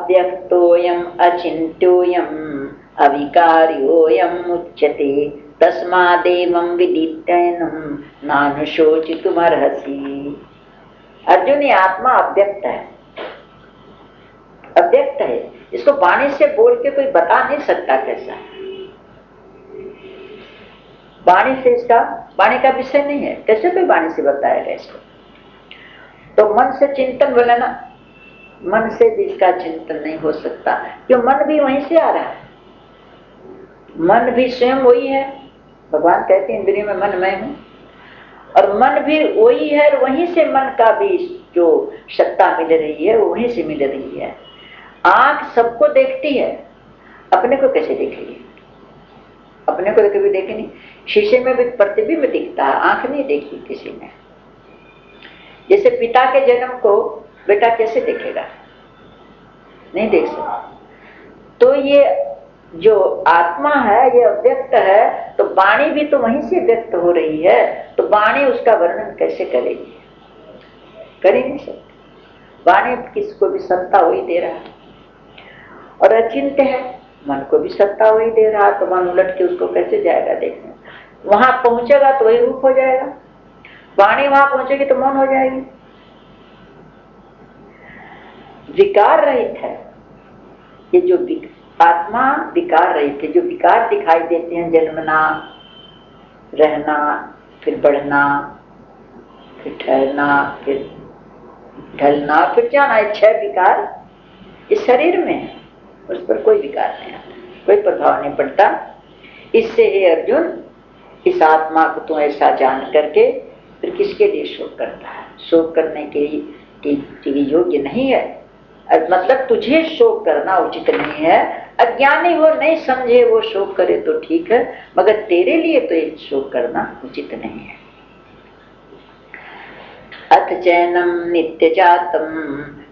अव्यक्तोऽयम् अचिन्त्योऽयम् अविकार्योऽयम् उच्यते तस्मादेवं विदित्यैनं नानुशोचितुमर्हसि। अर्जुन, ये आत्मा अव्यक्त है, अव्यक्त है, इसको वाणी से बोल के कोई बता नहीं सकता कैसा। वाणी से इसका, वाणी का विषय नहीं है, कैसे कोई वाणी से बताएगा इसको। तो मन से चिंतन बोले ना, मन से भी इसका चिंतन नहीं हो सकता, क्यों? मन भी वहीं से आ रहा है, मन भी स्वयं वही है। भगवान कहते हैं इंद्रियों में मन मैं हूं, और मन भी वही है, और वहीं से मन का भी जो सत्ता मिल रही है वो वहीं से मिल रही है। आंख सबको देखती है, अपने को कैसे देखेगी? अपने को कभी देखे नहीं। शीशे में भी प्रतिबिंब दिखता है, आंख नहीं देखी किसी ने। जैसे पिता के जन्म को बेटा कैसे देखेगा? नहीं देख सकता। तो ये जो आत्मा है ये अव्यक्त है, तो वाणी भी तो वहीं से व्यक्त हो रही है, तो वाणी उसका वर्णन कैसे करेगी? कर ही नहीं सकती। वाणी किसको भी सत्ता वही दे रहा है, और अचिंत्य है, मन को भी सत्ता वही दे रहा है, तो मन उलट के उसको कैसे जाएगा देखने? वहां पहुंचेगा तो वही रूप हो जाएगा, वाणी वहां पहुंचेगी तो मौन हो जाएगी। विकार रहित है ये जो आत्मा, विकार रहित है। जो विकार दिखाई देते हैं, जन्मना, रहना, फिर बढ़ना, फिर ठहरना, फिर ढलना, फिर जाना, 6 विकार इस शरीर में है, उस पर कोई विकार नहीं आता, कोई प्रभाव नहीं पड़ता। इससे हे अर्जुन, इस आत्मा को तू ऐसा जान करके फिर किसके लिए शोक करता है? शोक करने के लिए योग्य नहीं है, मतलब तुझे शोक करना उचित नहीं है। अज्ञानी हो, नहीं समझे, वो शोक करे तो ठीक है, मगर तेरे लिए तो ये शोक करना उचित नहीं है। अथ चैनम नित्य जातम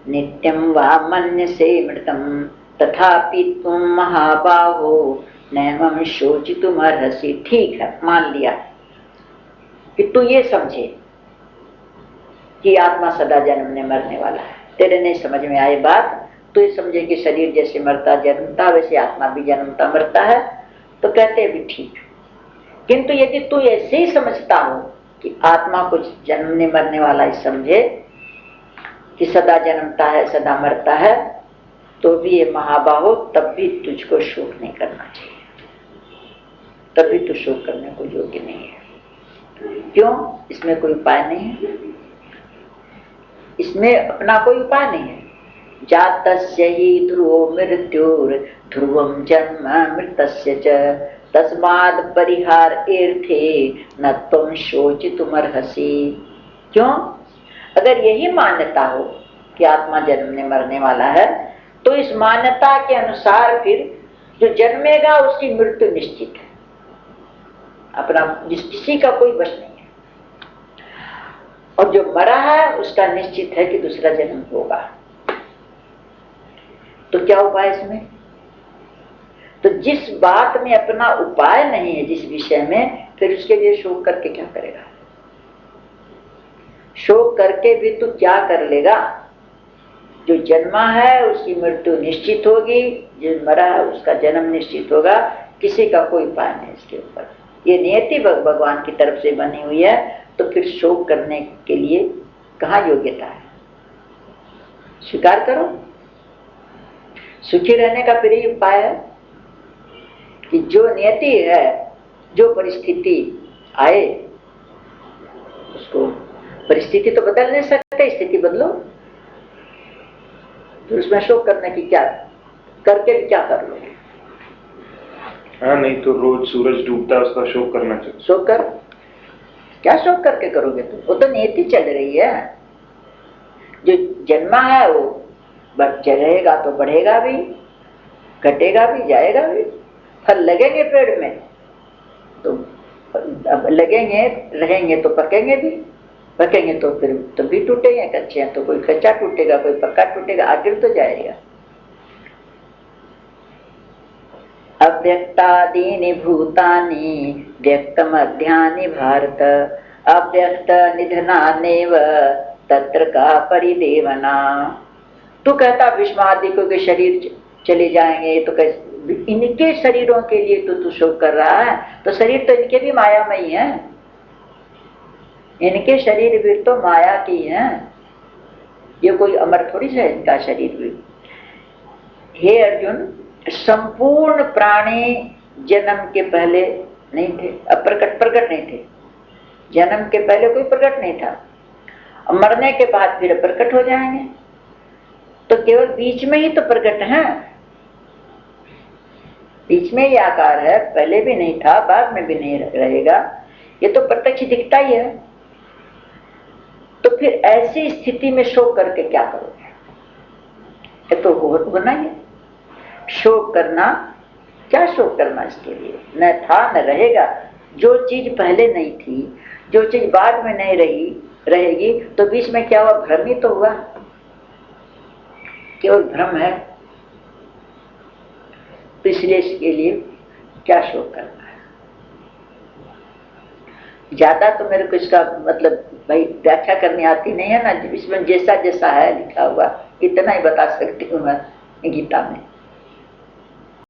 नित्यम वा मन्यसे मृतम तथापि तुम महाबाहो नैवं शोचितुमर्हसि। ठीक है, मान लिया कि तू ये समझे कि आत्मा सदा जन्मने मरने वाला है। तेरे नहीं समझ में आए बात, तो ये समझे कि शरीर जैसे मरता जन्मता वैसे आत्मा भी जन्मता मरता है, तो कहते भी ठीक। किंतु यदि तू ऐसे ही समझता हो कि आत्मा को जन्मने मरने वाला ही समझे, कि सदा जन्मता है सदा मरता है, तो भी ये महाबाहो, तब भी तुझको शोक नहीं करना चाहिए, तब भी तू शोक करने को योग्य नहीं है। क्यों? इसमें कोई उपाय नहीं है, इसमें अपना कोई उपाय नहीं है। जातस्य हि ध्रुवो मृत्युर् ध्रुवं जन्म मृतस्य च तस्माद् परिहारेऽर्थे न त्वं शोचितुमर्हसि। क्यों? अगर यही मान्यता हो कि आत्मा जन्मने मरने वाला है, तो इस मान्यता के अनुसार फिर जो जन्मेगा उसकी मृत्यु निश्चित है, अपना किसी का कोई वश नहीं है, और जो मरा है उसका निश्चित है कि दूसरा जन्म होगा। तो क्या उपाय इसमें? तो जिस बात में अपना उपाय नहीं है, जिस विषय में, फिर उसके लिए शोक करके क्या करेगा? शोक करके भी तू क्या कर लेगा? जो जन्मा है उसकी मृत्यु निश्चित होगी, जो मरा है उसका जन्म निश्चित होगा, किसी का कोई उपाय नहीं इसके ऊपर। ये नियति भगवान की तरफ से बनी हुई है, तो फिर शोक करने के लिए कहाँ योग्यता है? स्वीकार करो, सुखी रहने का फिर ही उपाय है कि जो नियति है, जो परिस्थिति आए, उसको, परिस्थिति तो बदल नहीं सकते, स्थिति बदलो। तो उसमें शोक करने की क्या, करके भी क्या कर लोगे? हाँ, नहीं तो रोज सूरज डूबता है उसका शोक करना चाहिए। शोक कर, क्या शोक करके करोगे तुम? वो तो नियति चल रही है, जो जन्मा है वो रहेगा तो बढ़ेगा भी, घटेगा भी, जाएगा भी। फल लगेंगे पेड़ में तो अब लगेंगे, रहेंगे तो पकेंगे भी, पकेंगे तो फिर तो भी टूटेंगे, कच्चे हैं तो कोई कच्चा टूटेगा, कोई पक्का टूटेगा, आखिर तो जाएगा। अव्यक्तादीनि भूतानि व्यक्तमध्यानि भारत अव्यक्त निधनानेव तत्र का परिदेवना। तू कहता भीष्मादिकों के शरीर चले जाएंगे, तो कैसे इनके शरीरों के लिए तू शोक कर रहा है? तो शरीर तो इनके भी मायामयी है, इनके शरीर भी तो माया की है, ये कोई अमर थोड़ी है इनका शरीर भी। हे अर्जुन, संपूर्ण प्राणी जन्म के पहले नहीं थे, प्रकट नहीं थे। जन्म के पहले कोई प्रकट नहीं था, मरने के बाद फिर प्रकट हो जाएंगे, तो केवल बीच में ही तो प्रकट है, बीच में ही आकार है, पहले भी नहीं था बाद में भी नहीं रहेगा, ये तो प्रत्यक्ष दिखता ही है। तो फिर ऐसी स्थिति में शोक करके क्या करोगे? ये तो होना ही है। शोक करना, क्या शोक करना? इसके लिए न था न रहेगा। जो चीज पहले नहीं थी, जो चीज बाद में नहीं रहेगी, तो बीच में क्या हुआ? भ्रम ही तो हुआ, केवल भ्रम है। तो इसलिए इसके लिए क्या शोक करना है? ज्यादा तो मेरे को इसका मतलब भाई व्याख्या करनी आती नहीं है ना, इसमें जैसा जैसा है लिखा हुआ इतना ही बता सकती हूँ मैं गीता में।